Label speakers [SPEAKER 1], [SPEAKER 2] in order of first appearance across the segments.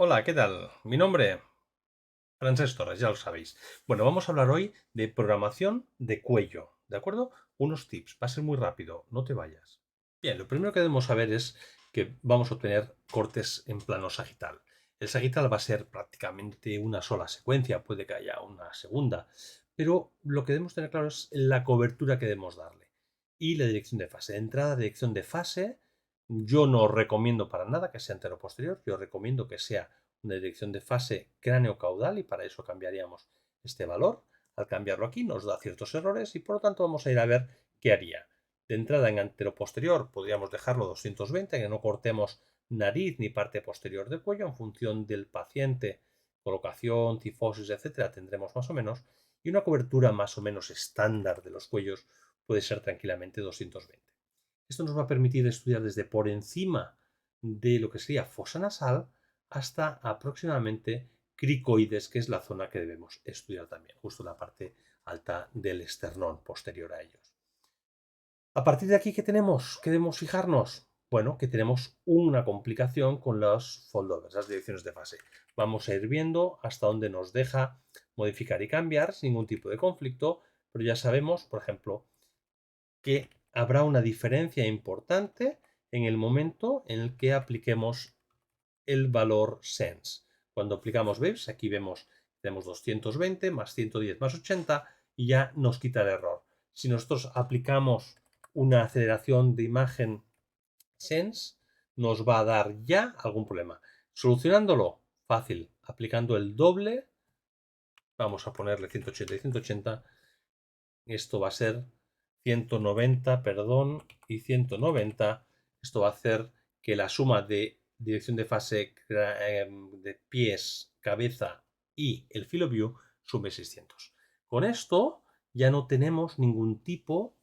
[SPEAKER 1] Hola, ¿qué tal? Mi nombre, Francesc Torres, ya lo sabéis. Bueno, vamos a hablar hoy de programación de cuello, ¿de acuerdo? Unos tips, va a ser muy rápido, no te vayas. Bien, lo primero que debemos saber es que vamos a obtener cortes en plano sagital. El sagital va a ser prácticamente una sola secuencia, puede que haya una segunda, pero lo que debemos tener claro es la cobertura que debemos darle y la dirección de fase. De entrada, dirección de fase, yo no recomiendo para nada que sea anteroposterior, yo recomiendo que sea una dirección de fase cráneo-caudal y para eso cambiaríamos este valor. Al cambiarlo aquí nos da ciertos errores y por lo tanto vamos a ir a ver qué haría. De entrada en antero-posterior podríamos dejarlo 220, que no cortemos nariz ni parte posterior del cuello en función del paciente, colocación, tifosis, etcétera, tendremos más o menos. Y una cobertura más o menos estándar de los cuellos puede ser tranquilamente 220. Esto nos va a permitir estudiar desde por encima de lo que sería fosa nasal hasta aproximadamente cricoides, que es la zona que debemos estudiar también, justo la parte alta del esternón posterior a ellos. A partir de aquí, ¿qué tenemos? ¿Qué debemos fijarnos? Bueno, que tenemos una complicación con los foldovers, las direcciones de fase. Vamos a ir viendo hasta dónde nos deja modificar y cambiar sin ningún tipo de conflicto, pero ya sabemos, por ejemplo, que habrá una diferencia importante en el momento en el que apliquemos el valor sense. Cuando aplicamos waves, aquí vemos, tenemos 220 más 110 más 80 y ya nos quita el error. Si nosotros aplicamos una aceleración de imagen sense, nos va a dar ya algún problema. Solucionándolo, fácil, aplicando el doble, vamos a ponerle 180 y 180, esto va a ser 190, perdón, y 190. Esto va a hacer que la suma de dirección de fase de pies, cabeza y el filo view sume 600. Con esto ya no tenemos ningún tipo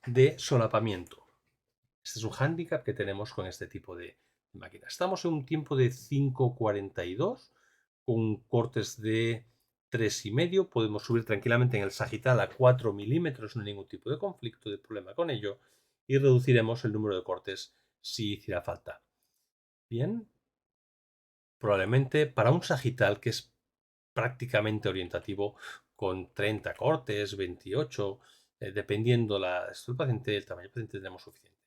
[SPEAKER 1] de solapamiento. Este es un hándicap que tenemos con este tipo de máquina. Estamos en un tiempo de 5:42 con cortes de 3,5. Podemos subir tranquilamente en el sagital a 4 milímetros, no hay ningún tipo de conflicto, de problema con ello. Y reduciremos el número de cortes si hiciera falta. Bien, probablemente para un sagital que es prácticamente orientativo con 30 cortes, 28, dependiendo la estructura del paciente, el tamaño del paciente, tenemos suficiente.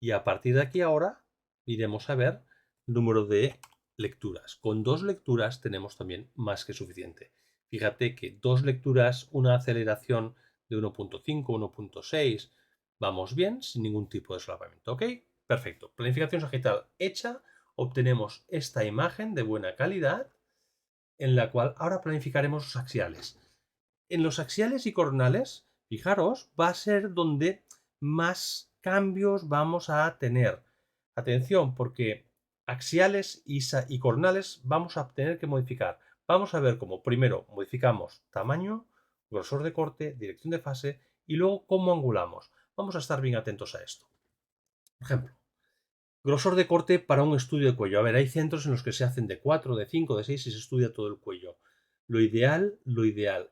[SPEAKER 1] Y a partir de aquí ahora iremos a ver el número de lecturas. Con 2 lecturas tenemos también más que suficiente. Fíjate que 2 lecturas, una aceleración de 1.5, 1.6, vamos bien, sin ningún tipo de solapamiento. ¿Ok? Perfecto. Planificación sagital hecha. Obtenemos esta imagen de buena calidad en la cual ahora planificaremos los axiales. En los axiales y coronales, fijaros, va a ser donde más cambios vamos a tener. Atención, porque axiales y coronales vamos a tener que modificar. Vamos a ver cómo primero modificamos tamaño, grosor de corte, dirección de fase y luego cómo angulamos. Vamos a estar bien atentos a esto. Por ejemplo, grosor de corte para un estudio de cuello. A ver, hay centros en los que se hacen de 4, de 5, de 6 y se estudia todo el cuello. Lo ideal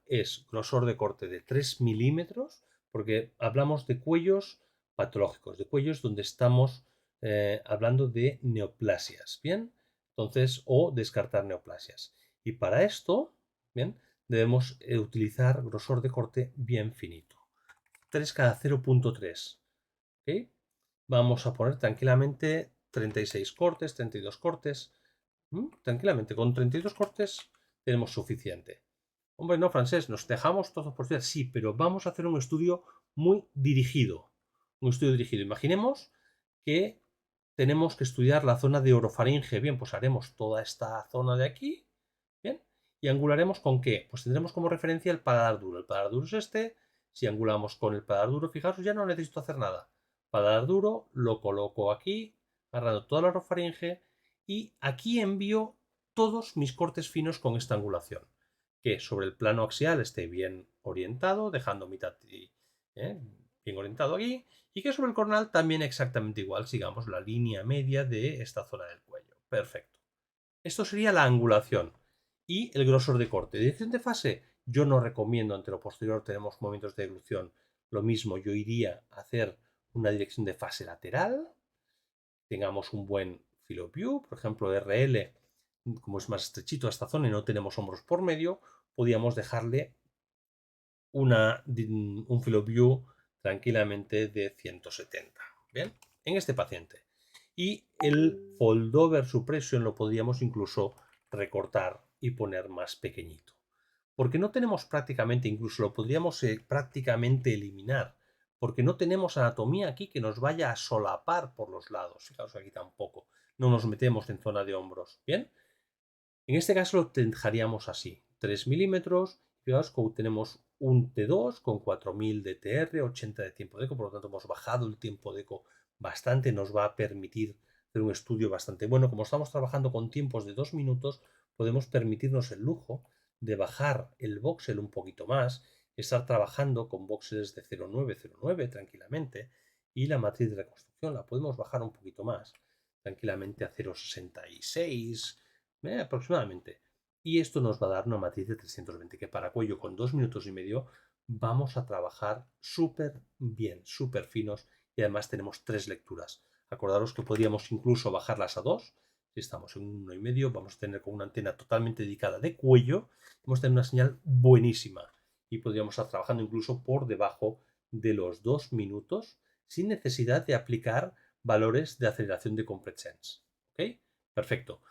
[SPEAKER 1] es grosor de corte de 3 milímetros, porque hablamos de cuellos patológicos, de cuellos donde estamos hablando de neoplasias, ¿bien? Entonces, o descartar neoplasias. Y para esto, ¿bien? Debemos utilizar grosor de corte bien finito. 3 cada 0.3, ¿ok? Vamos a poner tranquilamente 36 cortes, 32 cortes. Tranquilamente, con 32 cortes tenemos suficiente. Hombre, no, francés, nos dejamos todos por estudiar. Sí, pero vamos a hacer un estudio muy dirigido. Un estudio dirigido. Imaginemos que tenemos que estudiar la zona de orofaringe. Bien, pues haremos toda esta zona de aquí. Bien. ¿Y angularemos con qué? Pues tendremos como referencia el paladar duro. El paladar duro es este. Si angulamos con el paladar duro, fijaros, ya no necesito hacer nada. Paladar duro, lo coloco aquí, agarrando toda la orofaringe y aquí envío todos mis cortes finos con esta angulación. Que sobre el plano axial esté bien orientado, dejando mitad bien orientado aquí, y que sobre el coronal también exactamente igual, sigamos la línea media de esta zona del cuello. Perfecto. Esto sería la angulación y el grosor de corte. Dirección de fase, yo no recomiendo antero-posterior, tenemos momentos de deglución. Lo mismo, yo iría a hacer una dirección de fase lateral, tengamos un buen filo view, por ejemplo RL como es más estrechito esta zona y no tenemos hombros por medio, podíamos dejarle un field of view tranquilamente de 170. Bien, en este paciente. Y el foldover suppression lo podríamos incluso recortar y poner más pequeñito. Porque no tenemos prácticamente, incluso lo podríamos prácticamente eliminar, porque no tenemos anatomía aquí que nos vaya a solapar por los lados. Fijaos aquí tampoco. No nos metemos en zona de hombros. Bien, en este caso lo dejaríamos así, 3 milímetros. Fijaos que tenemos un T2 con 4000 de TR, 80 de tiempo de eco, por lo tanto hemos bajado el tiempo de eco bastante, nos va a permitir hacer un estudio bastante bueno. Como estamos trabajando con tiempos de 2 minutos, podemos permitirnos el lujo de bajar el voxel un poquito más, estar trabajando con voxels de 0,9 tranquilamente, y la matriz de reconstrucción la podemos bajar un poquito más, tranquilamente a 0,66 aproximadamente. Y esto nos va a dar una matriz de 320, que para cuello con 2 minutos y medio vamos a trabajar súper bien, súper finos, y además tenemos 3 lecturas. Acordaros que podríamos incluso bajarlas a 2. Si estamos en 1,5, vamos a tener con una antena totalmente dedicada de cuello, vamos a tener una señal buenísima y podríamos estar trabajando incluso por debajo de los 2 minutos sin necesidad de aplicar valores de aceleración de Compressence. ¿Ok? Perfecto.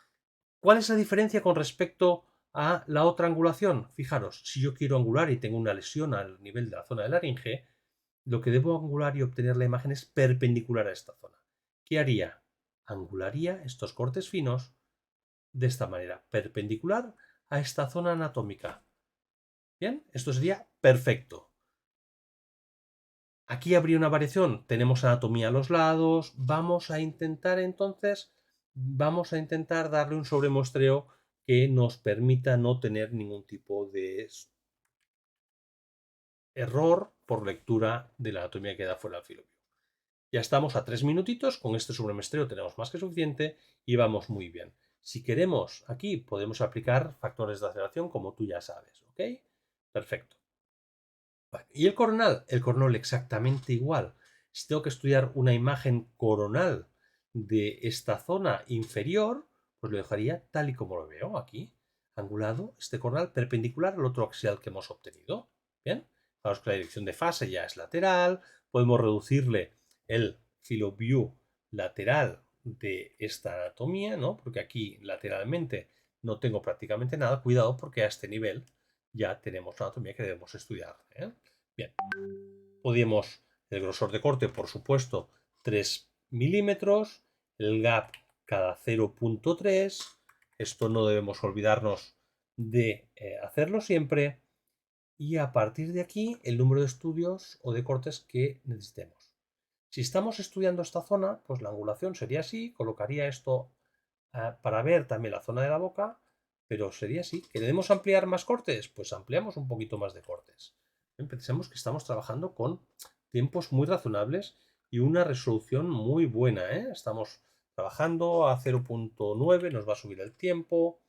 [SPEAKER 1] ¿Cuál es la diferencia con respecto a la otra angulación? Fijaros, si yo quiero angular y tengo una lesión al nivel de la zona de laringe, lo que debo angular y obtener la imagen es perpendicular a esta zona. ¿Qué haría? Angularía estos cortes finos de esta manera, perpendicular a esta zona anatómica. Bien, esto sería perfecto. Aquí habría una variación, tenemos anatomía a los lados, vamos a intentar entonces, darle un sobremuestreo que nos permita no tener ningún tipo de error por lectura de la anatomía que da fuera del filo. Ya estamos a 3 minutitos, con este sobremuestreo tenemos más que suficiente y vamos muy bien. Si queremos, aquí podemos aplicar factores de aceleración como tú ya sabes, ¿ok? Perfecto. Bueno, ¿y el coronal? El coronal exactamente igual. Si tengo que estudiar una imagen coronal de esta zona inferior, pues lo dejaría tal y como lo veo aquí, angulado, este coronal perpendicular al otro axial que hemos obtenido. Bien, vamos que la dirección de fase ya es lateral, podemos reducirle el field of view lateral de esta anatomía, ¿no? Porque aquí lateralmente no tengo prácticamente nada. Cuidado porque a este nivel ya tenemos la anatomía que debemos estudiar. Bien, podemos, el grosor de corte, por supuesto, 3 milímetros, el gap cada 0,3. Esto no debemos olvidarnos de hacerlo siempre. Y a partir de aquí, el número de estudios o de cortes que necesitemos. Si estamos estudiando esta zona, pues la angulación sería así, colocaría esto para ver también la zona de la boca, pero sería así. ¿Queremos ampliar más cortes? Pues ampliamos un poquito más de cortes. Pensemos que estamos trabajando con tiempos muy razonables y una resolución muy buena. Estamos trabajando a 0,9, nos va a subir el tiempo.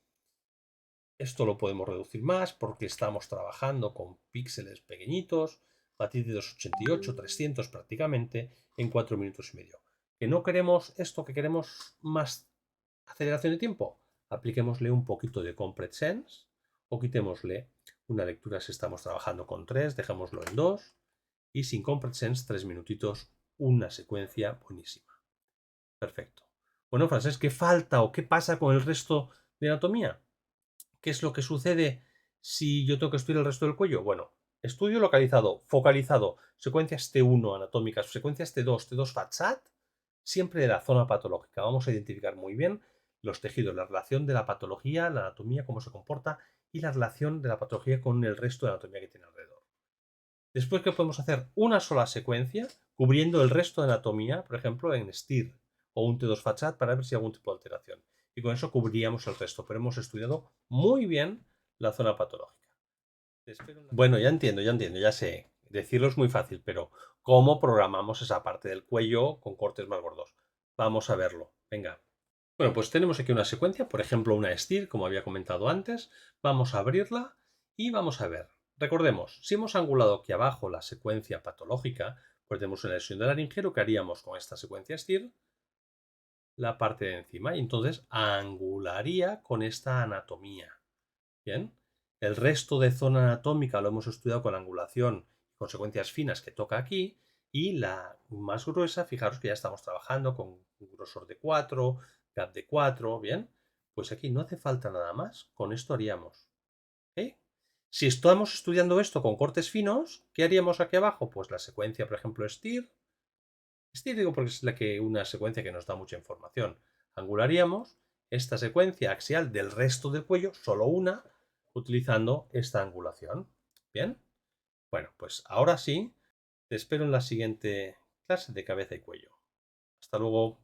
[SPEAKER 1] Esto lo podemos reducir más porque estamos trabajando con píxeles pequeñitos, matriz de 288, 300 prácticamente, en 4 minutos y medio. ¿Que no queremos esto, que queremos más aceleración de tiempo? Apliquémosle un poquito de Compressence o quitémosle una lectura si estamos trabajando con 3, dejémoslo en 2 y sin Compressence 3 minutitos, una secuencia buenísima. Perfecto. Bueno, Francesc, ¿qué falta o qué pasa con el resto de anatomía? ¿Qué es lo que sucede si yo tengo que estudiar el resto del cuello? Bueno, estudio localizado, focalizado, secuencias T1 anatómicas, secuencias T2, T2 FATSAT, siempre de la zona patológica. Vamos a identificar muy bien los tejidos, la relación de la patología, la anatomía, cómo se comporta y la relación de la patología con el resto de anatomía que tiene alrededor. Después, ¿qué podemos hacer? Una sola secuencia cubriendo el resto de anatomía, por ejemplo, en STIR o un T2 FATSAT para ver si hay algún tipo de alteración. Y con eso cubriríamos el resto, pero hemos estudiado muy bien la zona patológica. Bueno, ya sé. Decirlo es muy fácil, pero ¿cómo programamos esa parte del cuello con cortes más gordos? Vamos a verlo. Venga. Bueno, pues tenemos aquí una secuencia, por ejemplo, una STIR, como había comentado antes. Vamos a abrirla y vamos a ver. Recordemos, si hemos angulado aquí abajo la secuencia patológica, pues tenemos una lesión del laringero, ¿qué haríamos con esta secuencia STIR? la parte de encima y entonces angularía con esta anatomía. Bien, el resto de zona anatómica lo hemos estudiado con angulación y consecuencias finas que toca aquí, y la más gruesa, fijaros que ya estamos trabajando con un grosor de 4, gap de 4, bien, pues aquí no hace falta nada más, con esto haríamos. ¿Ok? Si estamos estudiando esto con cortes finos, ¿qué haríamos aquí abajo? Pues la secuencia, por ejemplo, STIR digo porque es una secuencia que nos da mucha información. Angularíamos esta secuencia axial del resto del cuello, solo una, utilizando esta angulación. ¿Bien? Bueno, pues ahora sí, te espero en la siguiente clase de cabeza y cuello. Hasta luego.